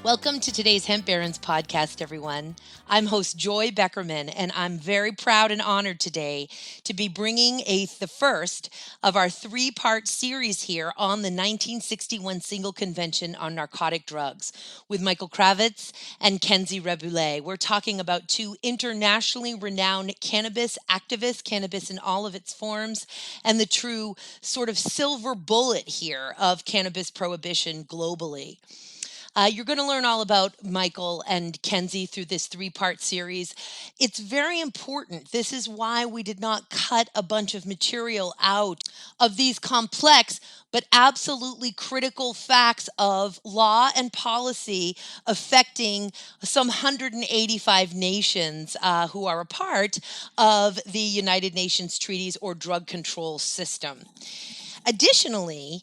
Welcome to today's Hemp Barons podcast, everyone. I'm host Joy Beckerman, and I'm very proud and honored today to be bringing the first of our three-part series here on the 1961 Single Convention on Narcotic Drugs with Michael Kravitz and Kenzie Reboulet. We're talking about two internationally renowned cannabis activists, cannabis in all of its forms, and the true sort of silver bullet here of cannabis prohibition globally. You're going to learn all about Michael and Kenzie through this three-part series. It's very important. This is why we did not cut a bunch of material out of these complex but absolutely critical facts of law and policy affecting some 185 nations who are a part of the United Nations treaties or drug control system. Additionally,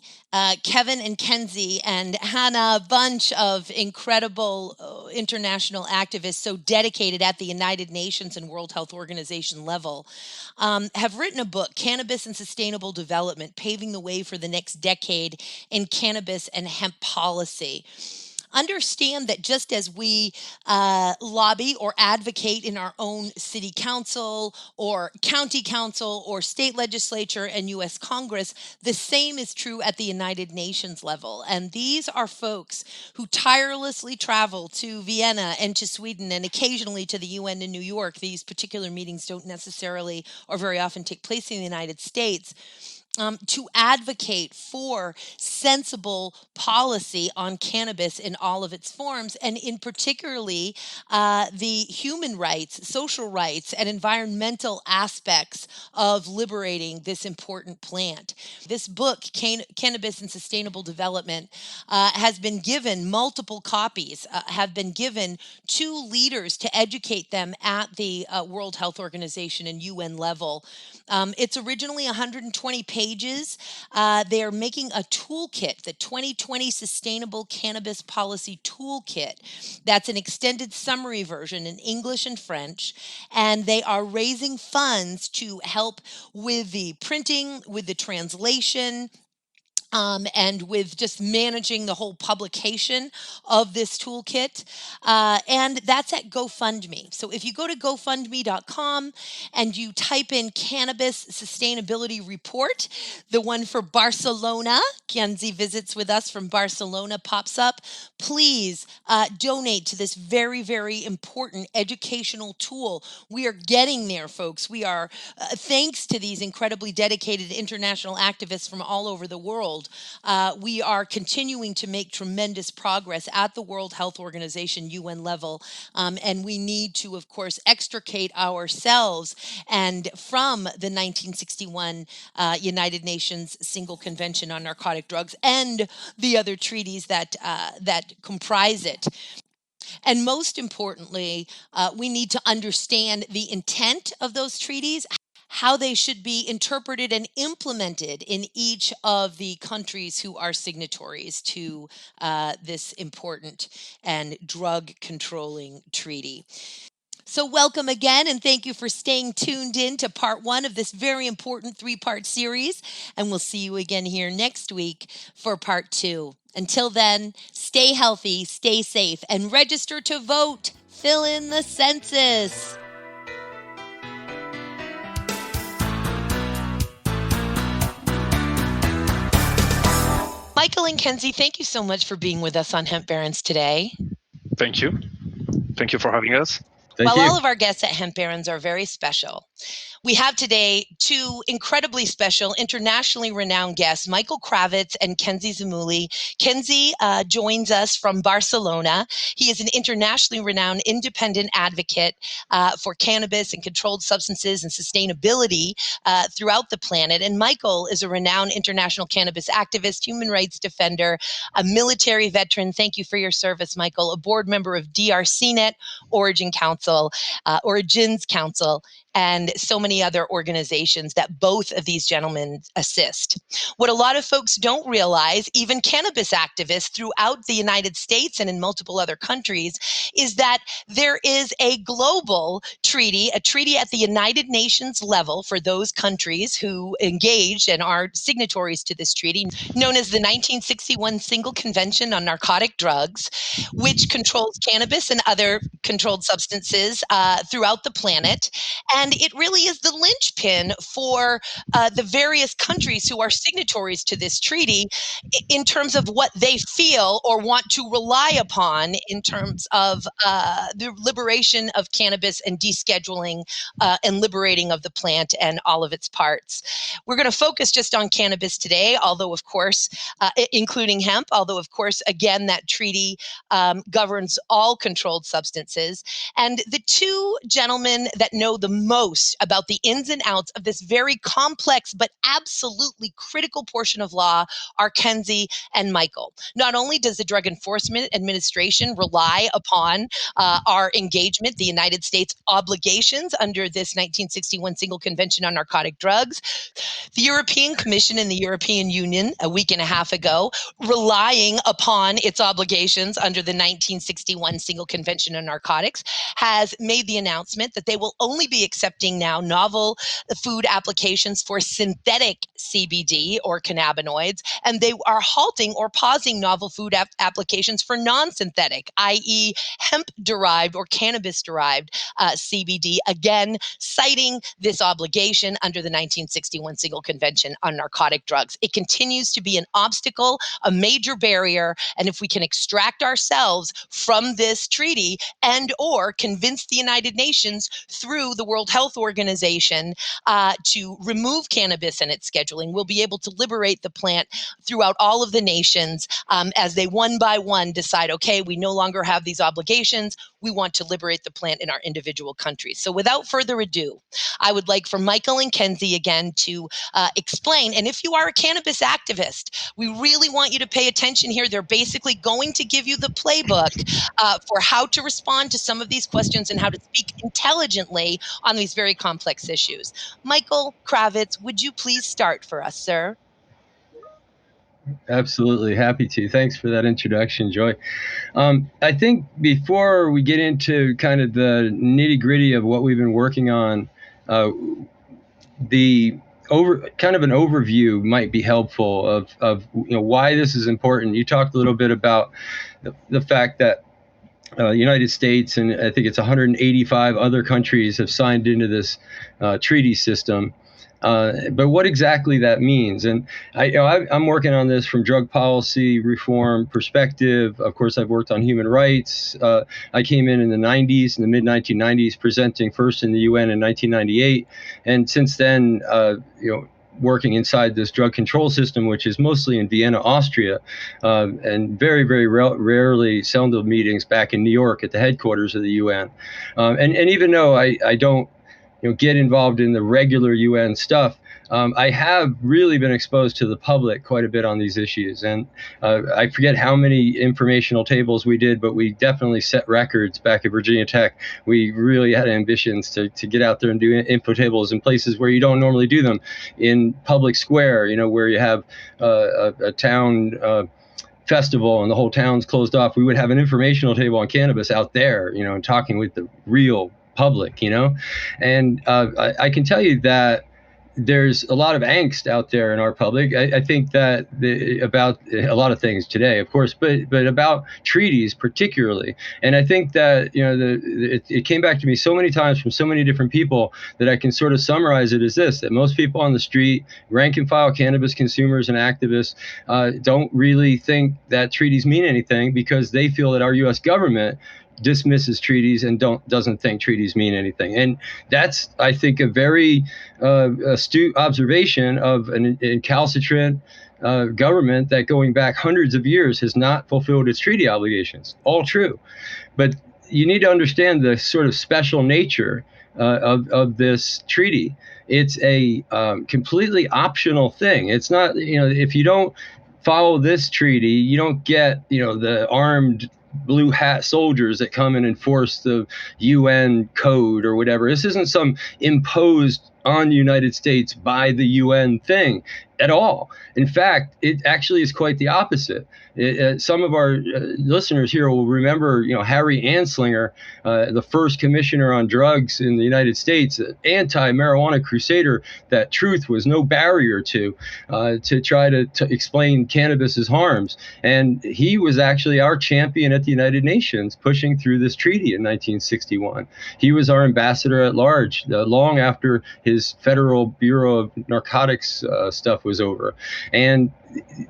Kevin and Kenzie and Hannah, a bunch of incredible international activists so dedicated at the United Nations and World Health Organization level, have written a book, Cannabis and Sustainable Development, Paving the Way for the Next Decade in Cannabis and Hemp Policy. Understand that just as we lobby or advocate in our own city council or county council or state legislature and U.S. Congress, the same is true at the United Nations level. And these are folks who tirelessly travel to Vienna and to Sweden and occasionally to the UN in New York. These particular meetings don't necessarily or very often take place in the United States. To advocate for sensible policy on cannabis in all of its forms, and in particularly the human rights, social rights, and environmental aspects of liberating this important plant. This book, Cannabis and Sustainable Development, has been given, multiple copies have been given to leaders to educate them at the World Health Organization and UN level. It's originally 120 pages. They are making a toolkit, the 2020 Sustainable Cannabis Policy Toolkit. That's an extended summary version in English and French, and they are raising funds to help with the printing, with the translation, and with just managing the whole publication of this toolkit. And that's at GoFundMe. So if you go to GoFundMe.com and you type in Cannabis Sustainability Report, the one for Barcelona, Kenzie visits with us from Barcelona pops up, please donate to this very, very important educational tool. We are getting there, folks. We are, thanks to these incredibly dedicated international activists from all over the world, we are continuing to make tremendous progress at the World Health Organization UN level, and we need to, of course, extricate ourselves and from the 1961 United Nations Single Convention on Narcotic Drugs and the other treaties that comprise it. And most importantly, we need to understand the intent of those treaties, how they should be interpreted and implemented in each of the countries who are signatories to this important and drug-controlling treaty. So welcome again, and thank you for staying tuned in to part one of this very important three-part series, and we'll see you again here next week for part two. Until then, stay healthy, stay safe, and register to vote. Fill in the census. Michael and Kenzie, thank you so much for being with us on Hemp Barons today. Thank you. Thank you for having us. Well, all of our guests at Hemp Barons are very special. We have today two incredibly special, internationally renowned guests, Michael Kravitz and Kenzie Reboulet. Kenzie joins us from Barcelona. He is an internationally renowned independent advocate for cannabis and controlled substances and sustainability throughout the planet. And Michael is a renowned international cannabis activist, human rights defender, a military veteran. Thank you for your service, Michael. A board member of DRCnet, Origins Council, and so many other organizations that both of these gentlemen assist. What a lot of folks don't realize, even cannabis activists throughout the United States and in multiple other countries, is that there is a global treaty, a treaty at the United Nations level for those countries who engaged and are signatories to this treaty, known as the 1961 Single Convention on Narcotic Drugs, which controls cannabis and other controlled substances throughout the planet. And it really is the linchpin for the various countries who are signatories to this treaty in terms of what they feel or want to rely upon in terms of the liberation of cannabis and descheduling and liberating of the plant and all of its parts. We're going to focus just on cannabis today, although, of course, including hemp, although, of course, again, that treaty governs all controlled substances. And the two gentlemen that know the most about the ins and outs of this very complex but absolutely critical portion of law are Kenzie and Michael. Not only does the Drug Enforcement Administration rely upon our engagement, the United States obligations under this 1961 Single Convention on Narcotic Drugs, the European Commission and the European Union a week and a half ago, relying upon its obligations under the 1961 Single Convention on Narcotics, has made the announcement that they will only be accepting now novel food applications for synthetic CBD or cannabinoids, and they are halting or pausing novel food applications for non-synthetic, i.e. hemp-derived or cannabis-derived CBD, again, citing this obligation under the 1961 Single Convention on Narcotic Drugs. It continues to be an obstacle, a major barrier, and if we can extract ourselves from this treaty and or convince the United Nations through the World Health Organization to remove cannabis and its scheduling, we'll be able to liberate the plant throughout all of the nations as they one by one decide, okay, we no longer have these obligations. We want to liberate the plant in our individual countries. So without further ado, I would like for Michael and Kenzie again to explain. And if you are a cannabis activist, we really want you to pay attention here. They're basically going to give you the playbook for how to respond to some of these questions and how to speak intelligently on these very complex issues. Michael Kravitz, would you please start for us, sir? Absolutely. Happy to. Thanks for that introduction, Joy. I think before we get into kind of the nitty gritty of what we've been working on, the kind of an overview might be helpful of why this is important. You talked a little bit about the fact that United States and I think it's 185 other countries have signed into this treaty system. But what exactly that means, and I'm working on this from drug policy reform perspective. Of course, I've worked on human rights. I came in the 90s, in the mid 1990s, presenting first in the UN in 1998, and since then, working inside this drug control system, which is mostly in Vienna, Austria, and very, very rarely seldom meetings back in New York at the headquarters of the UN. And even though I don't get involved in the regular UN stuff, I have really been exposed to the public quite a bit on these issues. And I forget how many informational tables we did, but we definitely set records back at Virginia Tech. We really had ambitions to get out there and do info tables in places where you don't normally do them, in public square, where you have a town festival and the whole town's closed off. We would have an informational table on cannabis out there, and talking with the real public, and I can tell you that there's a lot of angst out there in our public. I think that about a lot of things today, of course, but about treaties particularly. And I think that it came back to me so many times from so many different people that I can sort of summarize it as this: that most people on the street, rank and file cannabis consumers and activists, don't really think that treaties mean anything because they feel that our U.S. government dismisses treaties and doesn't think treaties mean anything. And that's, I think, a very astute observation of an incalcitrant government that going back hundreds of years has not fulfilled its treaty obligations. All true. But you need to understand the sort of special nature of this treaty. It's a completely optional thing. It's not, if you don't follow this treaty, you don't get, the armed blue hat soldiers that come and enforce the UN code or whatever. This isn't some imposed on the United States by the UN thing at all. In fact, it actually is quite the opposite. Some of our listeners here will remember, Harry Anslinger, the first commissioner on drugs in the United States, anti-marijuana crusader that truth was no barrier to try to explain cannabis's harms. And he was actually our champion at the United Nations pushing through this treaty in 1961. He was our ambassador at large long after his Federal Bureau of Narcotics stuff was over. And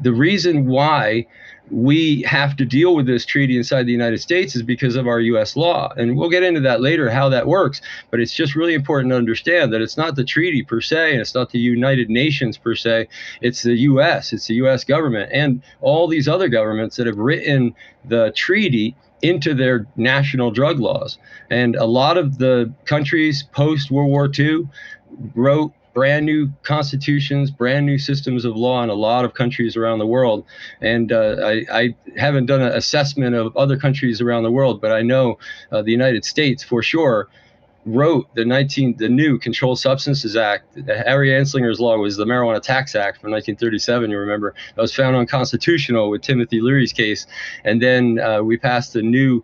the reason why we have to deal with this treaty inside the United States is because of our U.S. law. And we'll get into that later, how that works. But it's just really important to understand that it's not the treaty per se, and it's not the United Nations per se. It's the U.S. It's the U.S. government and all these other governments that have written the treaty into their national drug laws. And a lot of the countries post-World War II wrote brand new constitutions, brand new systems of law in a lot of countries around the world. And I haven't done an assessment of other countries around the world, but I know the United States for sure wrote the new Controlled Substances Act. Harry Anslinger's law was the Marijuana Tax Act from 1937, you remember. That was found unconstitutional with Timothy Leary's case. And then we passed the new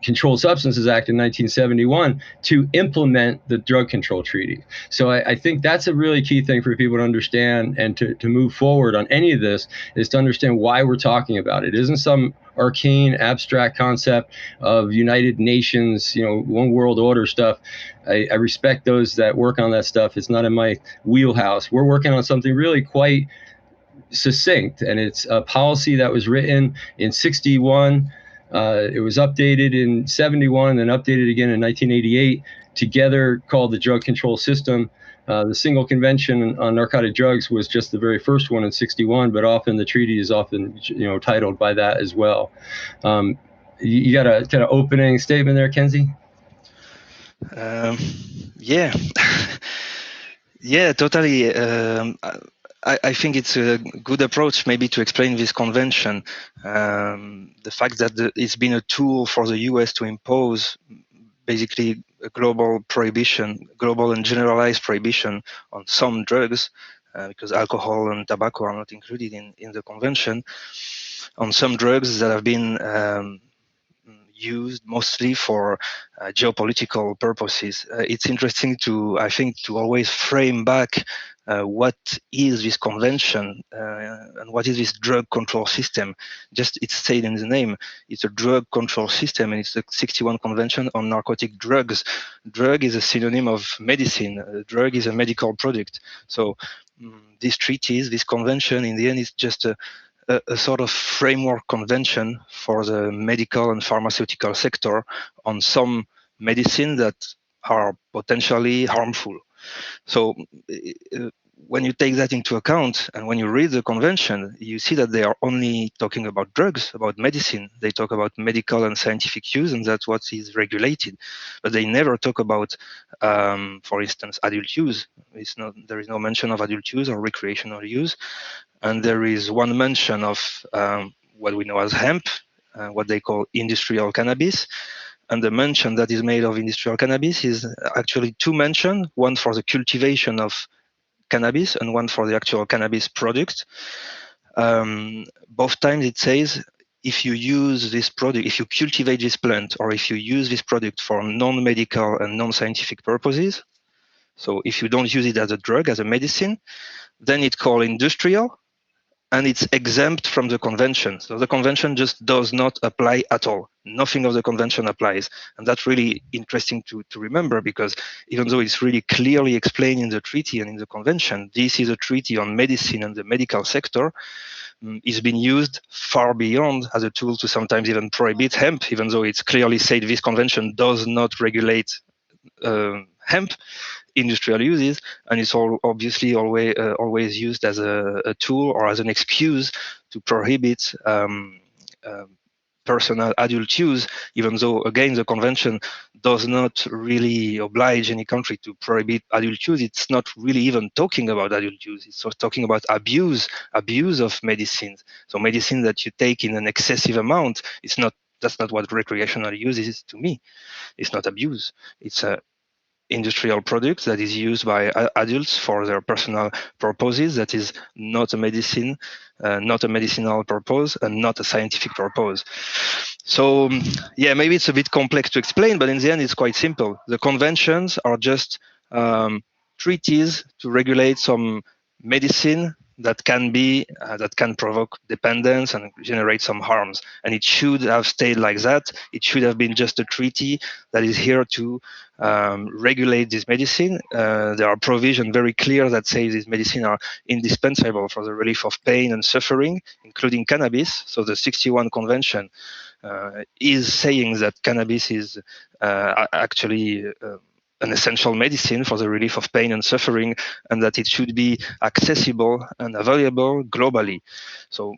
Controlled Substances Act in 1971 to implement the Drug Control Treaty. So I think that's a really key thing for people to understand and to move forward on any of this, is to understand why we're talking about it. It isn't some arcane, abstract concept of United Nations, one world order stuff. I respect those that work on that stuff. It's not in my wheelhouse. We're working on something really quite succinct, and it's a policy that was written in 61. It was updated in 71, then updated again in 1988, together called the Drug Control System. The single convention on narcotic drugs was just the very first one in 61, but often the treaty is often, titled by that as well. You got a kind of opening statement there, Kenzie? Yeah. Yeah, totally. I think it's a good approach maybe to explain this convention. The fact that it's been a tool for the US to impose basically a global prohibition, global and generalized prohibition on some drugs, because alcohol and tobacco are not included in the convention, on some drugs that have been used mostly for geopolitical purposes. It's interesting to always frame back what is this convention and what is this drug control system. Just it's stated in the name. It's a drug control system, and it's the 61 Convention on Narcotic Drugs. Drug is a synonym of medicine. Drug is a medical product. So these treaties, this convention, in the end, is just a sort of framework convention for the medical and pharmaceutical sector on some medicine that are potentially harmful. So when you take that into account and when you read the convention, you see that they are only talking about drugs, about medicine. They talk about medical and scientific use, and that's what is regulated. But they never talk about, for instance, adult use. There is no mention of adult use or recreational use. And there is one mention of what we know as hemp, what they call industrial cannabis. And the mention that is made of industrial cannabis is actually two mentions, one for the cultivation of cannabis and one for the actual cannabis product. Both times it says, if you use this product, if you cultivate this plant, or if you use this product for non-medical and non-scientific purposes, so if you don't use it as a drug, as a medicine, then it's called industrial, and it's exempt from the convention. So the convention just does not apply at all. Nothing of the convention applies. And that's really interesting to remember, because even though it's really clearly explained in the treaty and in the convention, this is a treaty on medicine and the medical sector. It's been used far beyond as a tool to sometimes even prohibit hemp, even though it's clearly said this convention does not regulate hemp industrial uses, and it's obviously always used as a tool or as an excuse to prohibit personal adult use, even though, again, the convention does not really oblige any country to prohibit adult use. It's not really even talking about adult use. It's talking about abuse of medicines. So medicine that you take in an excessive amount, that's not what recreational use is to me. It's not abuse. It's a industrial product that is used by adults for their personal purposes. That is not a medicine, not a medicinal purpose, and not a scientific purpose. So yeah, maybe it's a bit complex to explain, but in the end, it's quite simple. The conventions are just treaties to regulate some medicine that can provoke dependence and generate some harms. And it should have stayed like that. It should have been just a treaty that is here to regulate this medicine. There are provisions very clear that say these medicine are indispensable for the relief of pain and suffering, including cannabis. So the 61 Convention is saying that cannabis is actually an essential medicine for the relief of pain and suffering, and that it should be accessible and available globally. So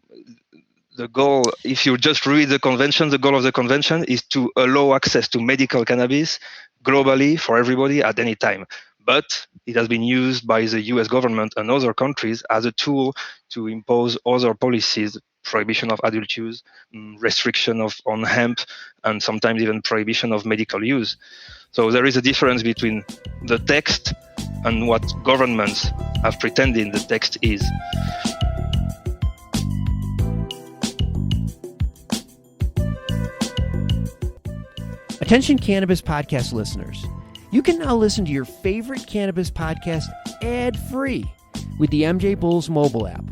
the goal, if you just read the convention, the goal of the convention is to allow access to medical cannabis globally for everybody at any time. But it has been used by the US government and other countries as a tool to impose other policies, prohibition of adult use, restriction on hemp, and sometimes even prohibition of medical use. So there is a difference between the text and what governments have pretended the text is. Attention Cannabis Podcast listeners. You can now listen to your favorite cannabis podcast ad-free with the MJBulls mobile app.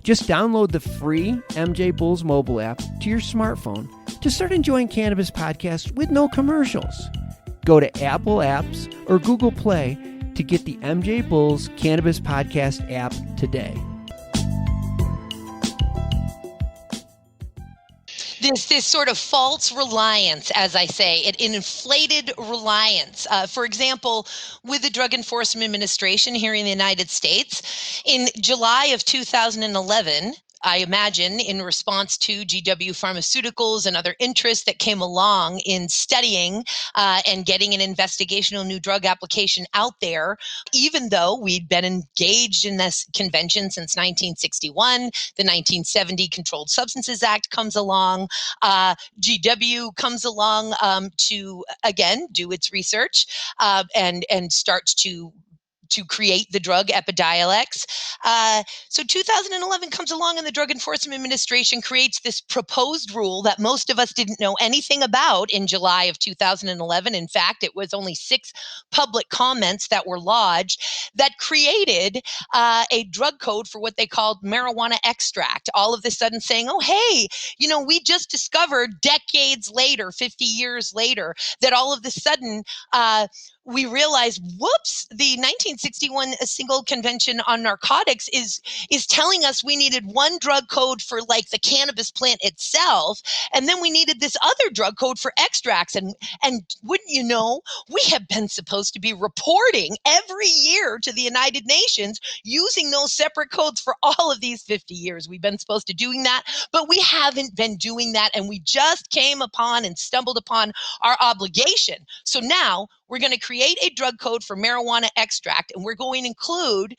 Just download the free MJBulls mobile app to your smartphone to start enjoying cannabis podcasts with no commercials. Go to Apple Apps or Google Play to get the MJBulls Cannabis Podcast app today. This sort of false reliance, as I say, an inflated reliance. For example, with the Drug Enforcement Administration here in the United States, in July of 2011, I imagine in response to GW Pharmaceuticals and other interests that came along in studying and getting an investigational new drug application out there, even though we'd been engaged in this convention since 1961, the 1970 Controlled Substances Act comes along, GW comes along to, again, do its research and starts to create the drug Epidiolex. So 2011 comes along and the Drug Enforcement Administration creates this proposed rule that most of us didn't know anything about in July of 2011. In fact, it was only 6 public comments that were lodged that created a drug code for what they called marijuana extract. All of a sudden saying, oh, hey, we just discovered decades later, 50 years later, that all of a sudden we realized, whoops, the 1961 Single Convention on Narcotics is telling us we needed one drug code for like the cannabis plant itself, and then we needed this other drug code for extracts. And wouldn't you know, we have been supposed to be reporting every year to the United Nations using those separate codes for all of these 50 years. We've been supposed to doing that, but we haven't been doing that, and we just came upon and stumbled upon our obligation. So now we're going to create a drug code for marijuana extract, and we're going to include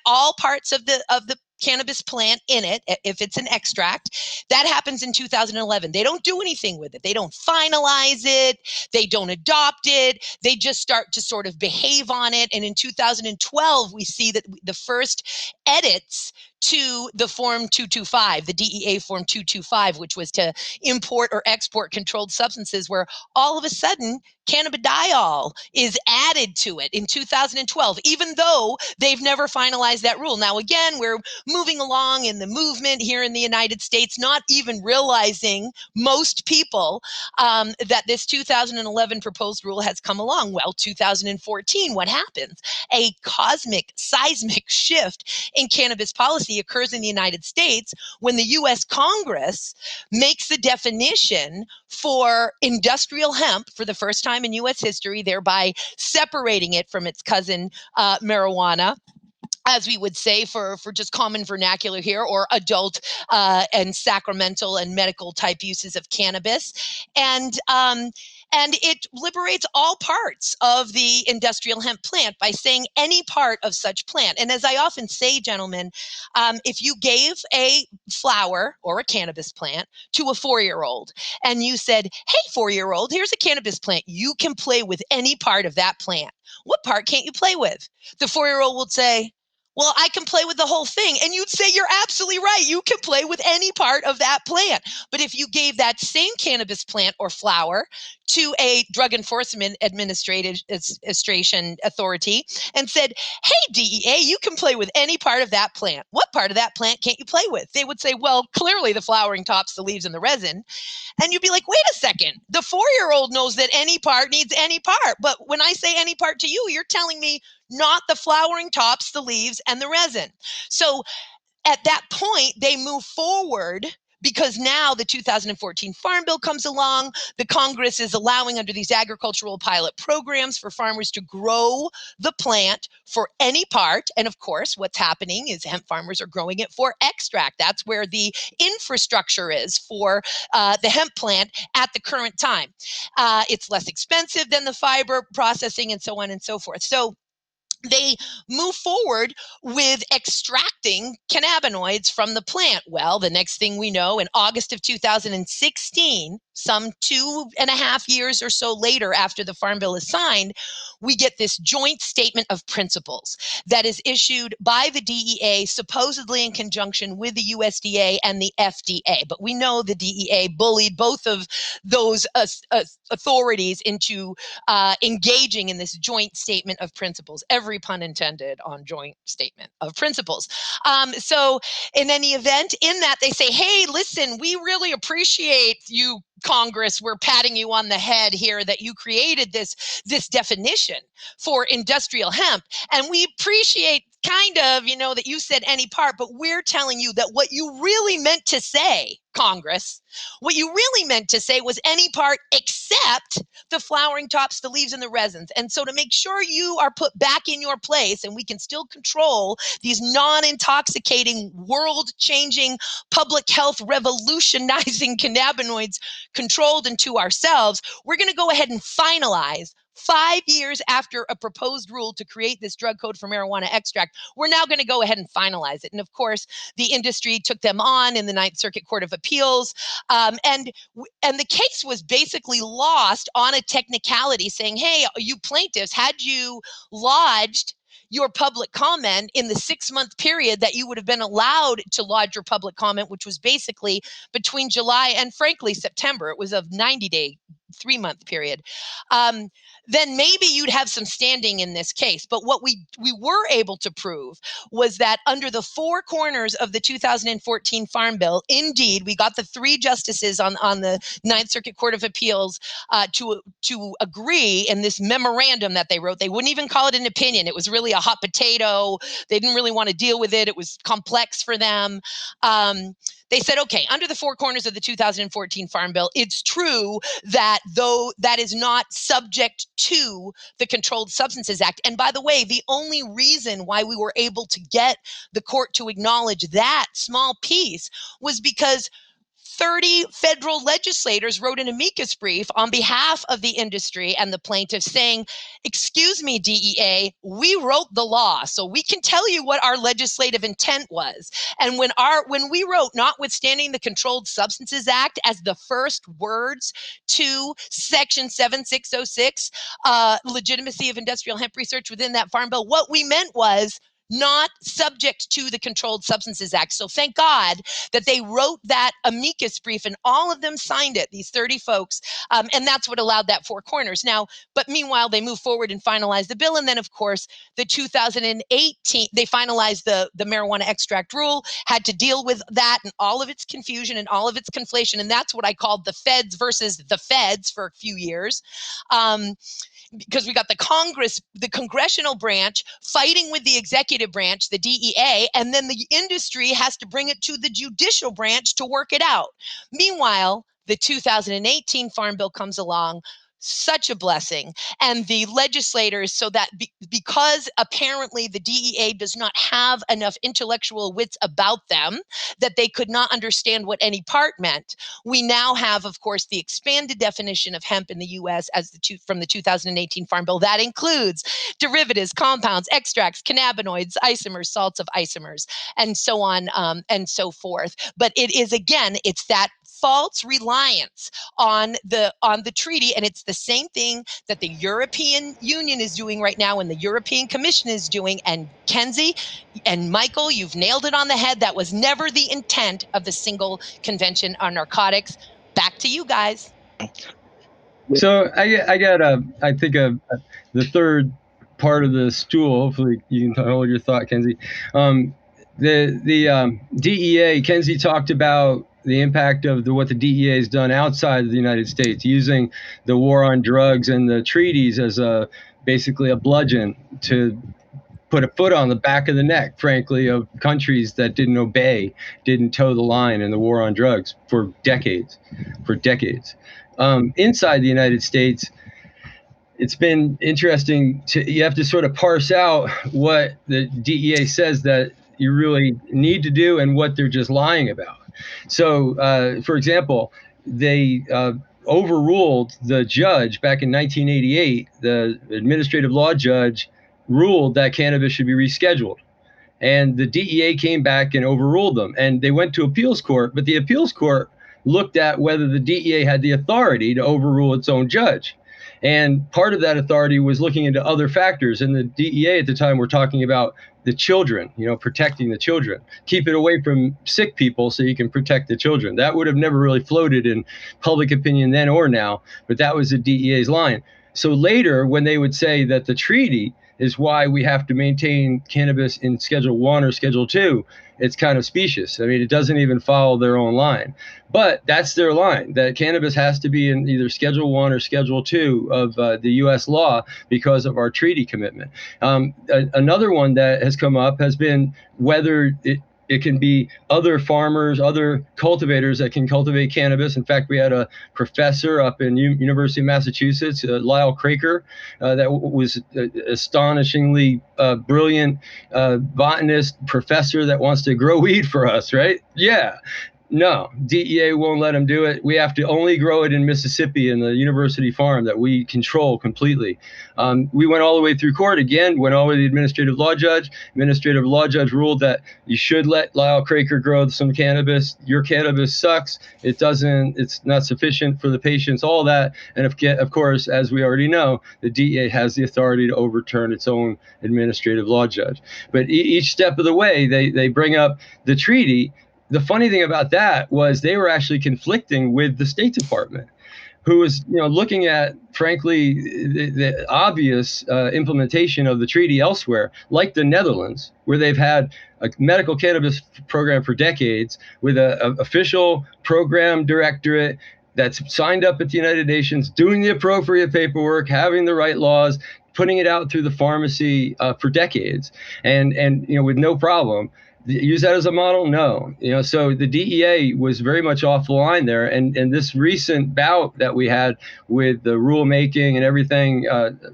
all parts of the cannabis plant in it if it's an extract. That happens in 2011. They don't do anything with it. They don't finalize it. They don't adopt it. They just start to sort of behave on it. And in 2012, we see that the first edits to the Form 225, the DEA Form 225, which was to import or export controlled substances, where all of a sudden cannabidiol is added to it in 2012, even though they've never finalized that rule. Now, again, we're moving along in the movement here in the United States, not even realizing, most people, that this 2011 proposed rule has come along. Well, 2014, what happens? A cosmic, seismic shift in cannabis policy occurs in the United States when the U.S. Congress makes the definition for industrial hemp for the first time in U.S. history, thereby separating it from its cousin marijuana. as we would say for just common vernacular here, or adult and sacramental and medical type uses of cannabis. And it liberates all parts of the industrial hemp plant by saying any part of such plant. And as I often say, gentlemen, if you gave a flower or a cannabis plant to a 4-year-old and you said, hey, 4-year-old, here's a cannabis plant, you can play with any part of that plant. What part can't you play with? The 4-year-old would say, well, I can play with the whole thing. And you'd say, you're absolutely right. You can play with any part of that plant. But if you gave that same cannabis plant or flower to a Drug Enforcement Administration authority and said, hey, DEA, you can play with any part of that plant. What part of that plant can't you play with? They would say, well, clearly the flowering tops, the leaves, and the resin. And you'd be like, wait a second. The 4-year-old knows that any part needs any part. But when I say any part to you, you're telling me not the flowering tops, the leaves, and the resin. So at that point, they move forward because now the 2014 Farm Bill comes along. The Congress is allowing under these agricultural pilot programs for farmers to grow the plant for any part. And of course, what's happening is hemp farmers are growing it for extract. That's where the infrastructure is for the hemp plant at the current time. It's less expensive than the fiber processing and so on and so forth. So they move forward with extracting cannabinoids from the plant. Well, the next thing we know, in August of 2016, some 2.5 years or so later after the Farm Bill is signed, we get this joint statement of principles that is issued by the DEA, supposedly in conjunction with the USDA and the FDA. But we know the DEA bullied both of those authorities into engaging in this joint statement of principles. Every pun intended on joint statement of principles. So in any event, in that they say, hey, listen, we really appreciate you, Congress. We're patting you on the head here that you created this definition for industrial hemp. And we appreciate kind of, that you said any part, but we're telling you that what you really meant to say, Congress, what you really meant to say was any part except the flowering tops, the leaves, and the resins. And so to make sure you are put back in your place and we can still control these non-intoxicating, world-changing, public health revolutionizing cannabinoids controlled into ourselves, we're going to go ahead and finalize 5 years after a proposed rule to create this drug code for marijuana extract. We're now going to go ahead and finalize it. And of course, the industry took them on in the Ninth Circuit Court of Appeals. And the case was basically lost on a technicality saying, hey, you plaintiffs, had you lodged your public comment in the 6-month period that you would have been allowed to lodge your public comment, which was basically between July and frankly September. It was a 90-day, 3-month period. Then maybe you'd have some standing in this case. But what we were able to prove was that under the 4 corners of the 2014 Farm Bill, indeed, we got the 3 justices on the Ninth Circuit Court of Appeals to agree in this memorandum that they wrote. They wouldn't even call it an opinion. It was really a hot potato. They didn't really want to deal with it. It was complex for them. They said, okay, under the 4 corners of the 2014 Farm Bill, it's true that though that is not subject to the Controlled Substances Act. And by the way, the only reason why we were able to get the court to acknowledge that small piece was because 30 federal legislators wrote an amicus brief on behalf of the industry and the plaintiffs saying, excuse me, DEA, we wrote the law, so we can tell you what our legislative intent was. And when we wrote, notwithstanding the Controlled Substances Act as the first words to Section 7606, legitimacy of industrial hemp research within that Farm Bill, what we meant was not subject to the Controlled Substances Act. So thank God that they wrote that amicus brief and all of them signed it, these 30 folks, and that's what allowed that 4 corners. Now, but meanwhile, they moved forward and finalized the bill, and then, of course, the 2018, they finalized the marijuana extract rule, had to deal with that and all of its confusion and all of its conflation, and that's what I called the feds versus the feds for a few years. Because we got the congressional branch fighting with the executive branch, the DEA, and then the industry has to bring it to the judicial branch to work it out. Meanwhile, the 2018 Farm Bill comes along, such a blessing. And the legislators, so that because apparently the DEA does not have enough intellectual wits about them, that they could not understand what any part meant, we now have, of course, the expanded definition of hemp in the U.S. as from the 2018 Farm Bill. That includes derivatives, compounds, extracts, cannabinoids, isomers, salts of isomers, and so on and so forth. But it is, again, it's that false reliance on the treaty, and it's the same thing that the European Union is doing right now and the European Commission is doing. And Kenzie and Michael, you've nailed it on the head. That was never the intent of the Single Convention on Narcotics. Back to you guys. So I got the third part of the stool. Hopefully you can hold your thought, Kenzie. The DEA, Kenzie talked about the impact of what the DEA has done outside of the United States, using the war on drugs and the treaties as basically a bludgeon to put a foot on the back of the neck, frankly, of countries that didn't toe the line in the war on drugs for decades. Inside the United States, it's been interesting you have to sort of parse out what the DEA says that you really need to do and what they're just lying about. So, for example, they overruled the judge back in 1988. The administrative law judge ruled that cannabis should be rescheduled. And the DEA came back and overruled them. And they went to appeals court, but the appeals court looked at whether the DEA had the authority to overrule its own judge. And part of that authority was looking into other factors. And the DEA at the time were talking about the children, protecting the children. Keep it away from sick people so you can protect the children. That would have never really floated in public opinion then or now, but that was the DEA's line. So later, when they would say that the treaty is why we have to maintain cannabis in Schedule 1 or Schedule 2, it's kind of specious. I mean, it doesn't even follow their own line. But that's their line, that cannabis has to be in either Schedule 1 or Schedule 2 of the U.S. law because of our treaty commitment. Another one that has come up has been whether it can be other farmers, other cultivators that can cultivate cannabis. In fact, we had a professor up in University of Massachusetts, Lyle Craker, that was astonishingly brilliant botanist professor that wants to grow weed for us, right? Yeah. No, DEA won't let them do it. We have to only grow it in Mississippi in the university farm that we control completely. We went all the way through court again, went all the way to the administrative law judge. Administrative law judge ruled that you should let Lyle Craker grow some cannabis. Your cannabis sucks. It's not sufficient for the patients, all that. And of course, as we already know, the DEA has the authority to overturn its own administrative law judge. But each step of the way, they bring up the treaty. The funny thing about that was they were actually conflicting with the State Department, who was, looking at, frankly, the obvious implementation of the treaty elsewhere, like the Netherlands, where they've had a medical cannabis program for decades with an official program directorate that's signed up at the United Nations, doing the appropriate paperwork, having the right laws, putting it out through the pharmacy for decades, and with no problem. Use that as a model? No. So the DEA was very much off the line there. And this recent bout that we had with the rulemaking and everything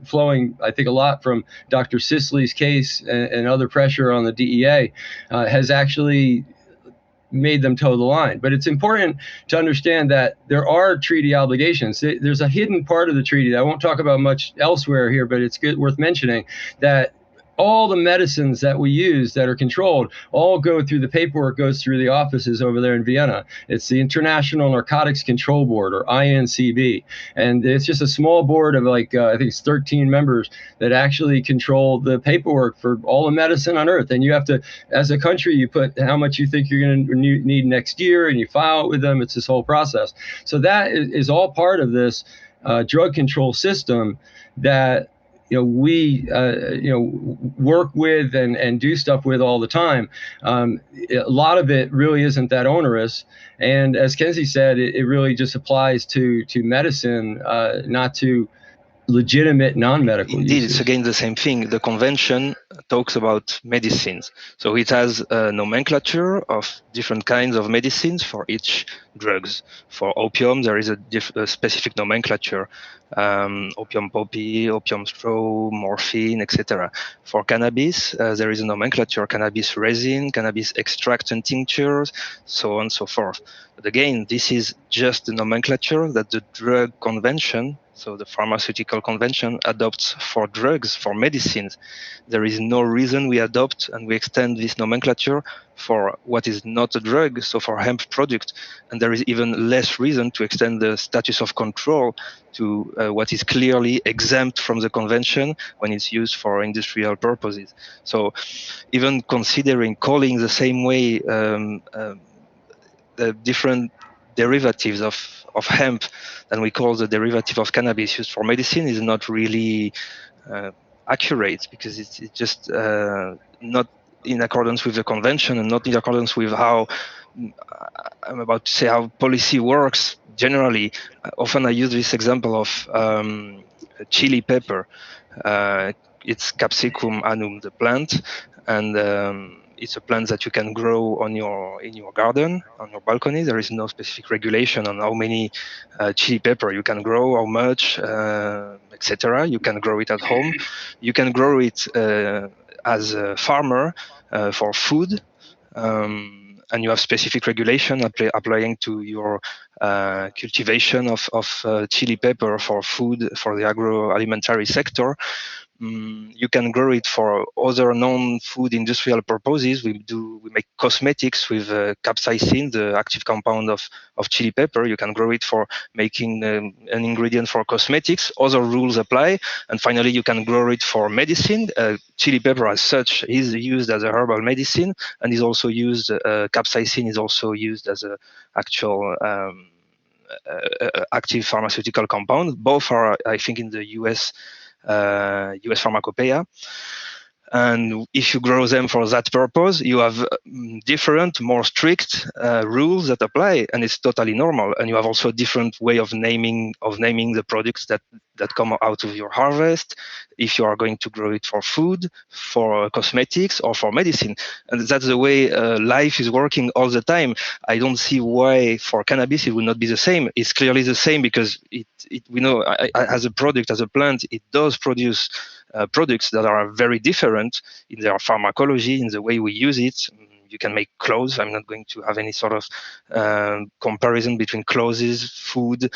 flowing, I think, a lot from Dr. Sisley's case and other pressure on the DEA has actually made them toe the line. But it's important to understand that there are treaty obligations. There's a hidden part of the treaty that I won't talk about much elsewhere here, but it's worth mentioning that all the medicines that we use that are controlled all go through the paperwork, goes through the offices over there in Vienna. It's the International Narcotics Control Board, or INCB. And it's just a small board of I think it's 13 members that actually control the paperwork for all the medicine on earth. And you have to, as a country, you put how much you think you're going to need next year and you file it with them. It's this whole process. So that is all part of this drug control system that we work with and do stuff with all the time. A lot of it really isn't that onerous. And as Kenzie said, it really just applies to medicine, not to legitimate non-medical Indeed, uses. it's again the same thing. The convention talks about medicines. So it has a nomenclature of different kinds of medicines for each drugs. For opium, there is a specific nomenclature. Opium poppy, opium straw, morphine, etc. For cannabis, there is a nomenclature: cannabis resin, cannabis extract and tinctures, so on and so forth. But again, this is just the nomenclature that the drug convention, so the pharmaceutical convention, adopts for drugs, for medicines. There is no reason we adopt and we extend this nomenclature for what is not a drug, so for hemp product. And there is even less reason to extend the status of control to what is clearly exempt from the convention when it's used for industrial purposes. So even considering calling the same way the different derivatives of hemp than we call the derivative of cannabis used for medicine is not really accurate, because it's just not in accordance with the convention and not in accordance with how I'm about to say how policy works generally. Often I use this example of chili pepper. It's Capsicum annum, the plant, and it's a plant that you can grow in your garden, on your balcony. There is no specific regulation on how many chili pepper you can grow, how much, etc. You can grow it at home. You can grow it as a farmer for food. And you have specific regulation applying to your cultivation of chili pepper for food, for the agroalimentary sector. You can grow it for other non-food industrial purposes. We make cosmetics with capsaicin, the active compound of chili pepper. You can grow it for making an ingredient for cosmetics. Other rules apply. And finally, you can grow it for medicine. Chili pepper as such is used as a herbal medicine, and is also used, capsaicin is also used as an actual active pharmaceutical compound. Both are, I think, in the US pharmacopoeia. And if you grow them for that purpose, you have different, more strict rules that apply, and it's totally normal. And you have also a different way of naming the products that come out of your harvest, if you are going to grow it for food, for cosmetics, or for medicine. And that's the way life is working all the time. I don't see why for cannabis it will not be the same. It's clearly the same, because we know as a product, as a plant, it does produce products that are very different in their pharmacology, in the way we use it. You can make clothes. I'm not going to have any sort of comparison between clothes, food,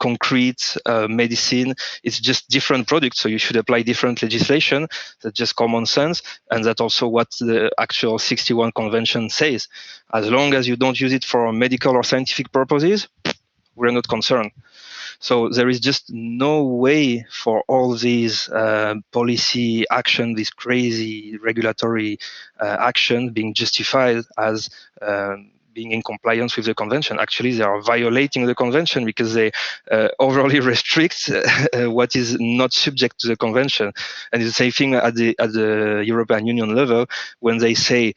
concrete, medicine. It's just different products, so you should apply different legislation. That's just common sense, and that's also what the actual 61 convention says. As long as you don't use it for medical or scientific purposes, we're not concerned. So there is just no way for all these policy action, this crazy regulatory action being justified as being in compliance with the convention. Actually, they are violating the convention, because they overly restrict what is not subject to the convention. And it's the same thing at the European Union level, when they say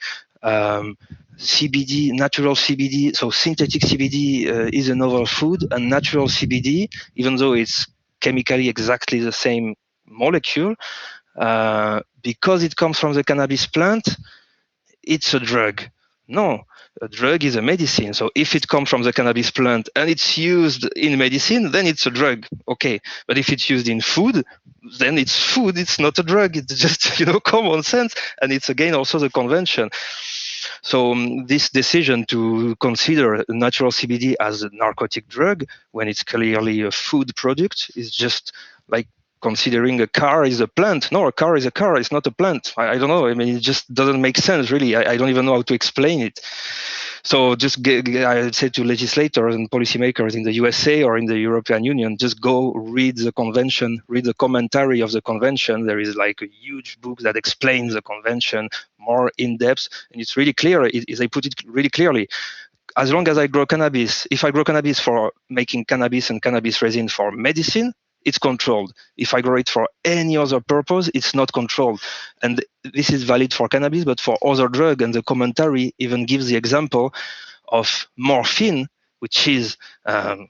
CBD, natural CBD, so synthetic CBD is a novel food, and natural CBD, even though it's chemically exactly the same molecule, because it comes from the cannabis plant, it's a drug. No, a drug is a medicine. So if it comes from the cannabis plant and it's used in medicine, then it's a drug. Okay, but if it's used in food, then it's food. It's not a drug. It's just common sense, and it's again also the convention. So this decision to consider natural CBD as a narcotic drug when it's clearly a food product is just like considering a car is a plant. No, a car is a car. It's not a plant. I don't know. I mean, it just doesn't make sense, really. I don't even know how to explain it. So just I would say to legislators and policymakers in the USA or in the European Union, just go read the convention, read the commentary of the convention. There is like a huge book that explains the convention more in depth, and it's really clear. They put it really clearly. As long as I grow cannabis, if I grow cannabis for making cannabis and cannabis resin for medicine, it's controlled. If I grow it for any other purpose, it's not controlled. And this is valid for cannabis, but for other drugs. And the commentary even gives the example of morphine, which is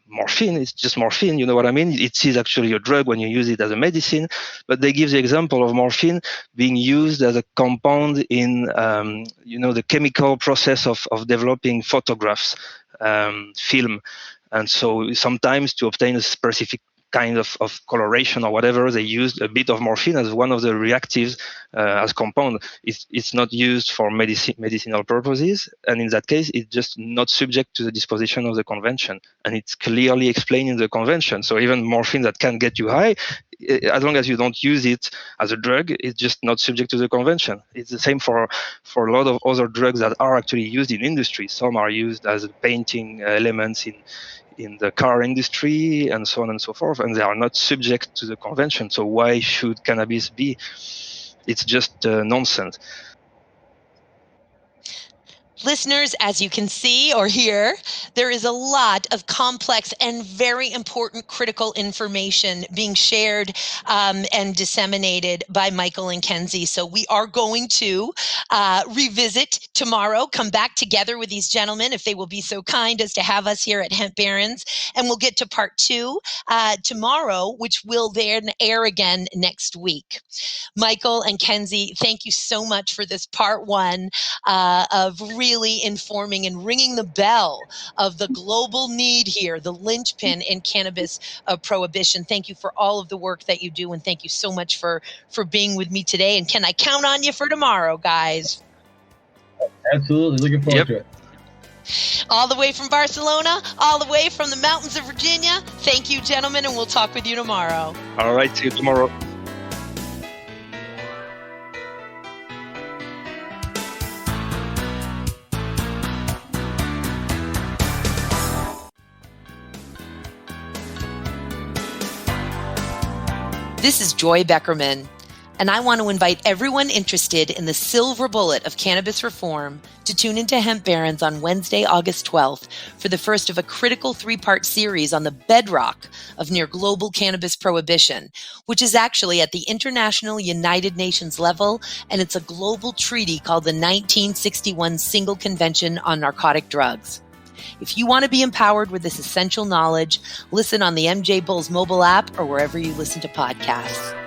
morphine. It's just morphine, you know what I mean? It is actually a drug when you use it as a medicine, but they give the example of morphine being used as a compound in, the chemical process of developing photographs, film. And so sometimes to obtain a specific kind of coloration or whatever, they used a bit of morphine as one of the reactives as compound. It's not used for medicinal purposes, and in that case, it's just not subject to the disposition of the convention, and it's clearly explained in the convention. So even morphine that can get you high, as long as you don't use it as a drug, it's just not subject to the convention. It's the same for a lot of other drugs that are actually used in industry. Some are used as painting elements in the car industry and so on and so forth, and they are not subject to the convention. So why should cannabis be? It's just nonsense. Listeners, as you can see or hear, there is a lot of complex and very important critical information being shared and disseminated by Michael and Kenzie. So we are going to revisit tomorrow, come back together with these gentlemen, if they will be so kind as to have us here at Hemp Barons. And we'll get to part 2 tomorrow, which will then air again next week. Michael and Kenzie, thank you so much for this part 1 of really informing and ringing the bell of the global need here, the linchpin in cannabis prohibition. Thank you for all of the work that you do, and thank you so much for being with me today. And can I count on you for tomorrow, guys? Absolutely. Looking forward to it. All the way from Barcelona, all the way from the mountains of Virginia. Thank you, gentlemen, and we'll talk with you tomorrow. All right, see you tomorrow. This is Joy Beckerman, and I want to invite everyone interested in the silver bullet of cannabis reform to tune into Hemp Barons on Wednesday, August 12th for the first of a critical 3-part series on the bedrock of near global cannabis prohibition, which is actually at the International United Nations level, and it's a global treaty called the 1961 Single Convention on Narcotic Drugs. If you want to be empowered with this essential knowledge, listen on the MJ Bulls mobile app or wherever you listen to podcasts.